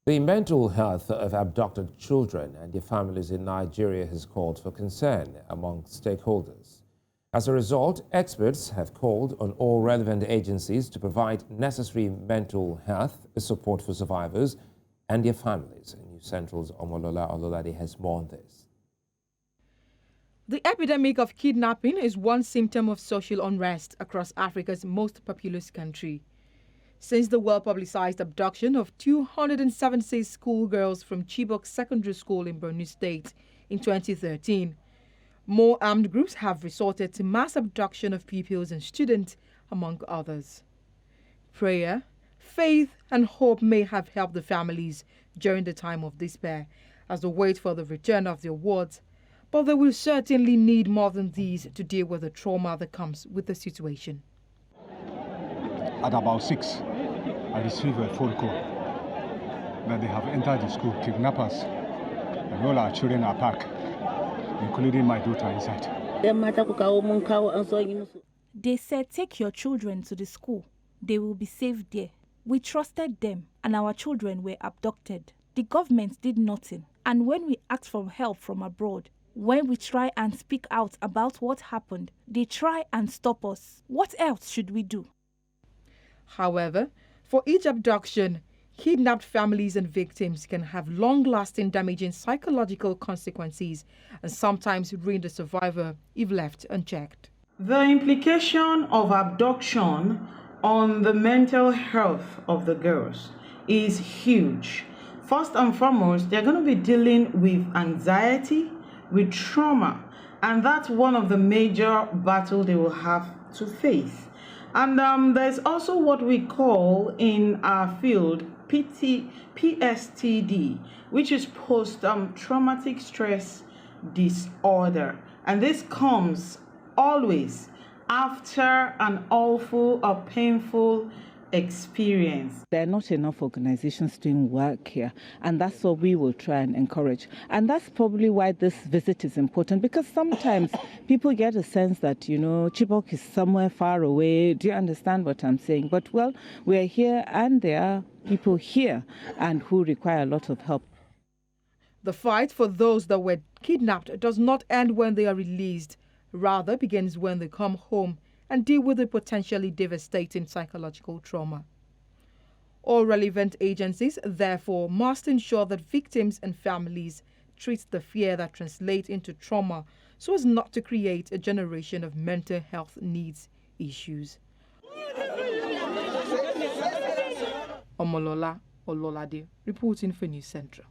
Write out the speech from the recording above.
The mental health of abducted children and their families in Nigeria has called for concern among stakeholders. As a result, experts have called on all relevant agencies to provide necessary mental health support for survivors and their families. News Central's Omolola Ololade has more on this. The epidemic of kidnapping is one symptom of social unrest across Africa's most populous country. Since the well-publicized abduction of 276 schoolgirls from Chibok Secondary School in Borno State in 2013, more armed groups have resorted to mass abduction of pupils and students, among others. Prayer, faith, and hope may have helped the families during the time of despair as they wait for the return of their wards, but they will certainly need more than these to deal with the trauma that comes with the situation. At about 6, I received a phone call that they have entered the school, kidnappers, and all our children are packed, including my daughter inside. They said, take your children to the school. They will be safe there. We trusted them, and our children were abducted. The government did nothing. And when we asked for help from abroad, when we try and speak out about what happened, they try and stop us. What else should we do? However, for each abduction, kidnapped families and victims can have long-lasting damaging psychological consequences and sometimes ruin the survivor if left unchecked. The implication of abduction on the mental health of the girls is huge. First and foremost, they're going to be dealing with anxiety, with trauma, and that's one of the major battles they will have to face. And there's also what we call in our field PSTD, which is post-traumatic stress disorder. And this comes always after an awful or painful experience. There are not enough organizations doing work here, and that's what we will try and encourage. And that's probably why this visit is important, because sometimes people get a sense that, Chibok is somewhere far away. Do you understand what I'm saying? But, well, we're here, and there are people here and who require a lot of help. The fight for those that were kidnapped does not end when they are released, rather begins when they come home and deal with the potentially devastating psychological trauma. All relevant agencies, therefore, must ensure that victims and families treat the fear that translates into trauma so as not to create a generation of mental health needs issues. Omolola Ololade, reporting for News Central.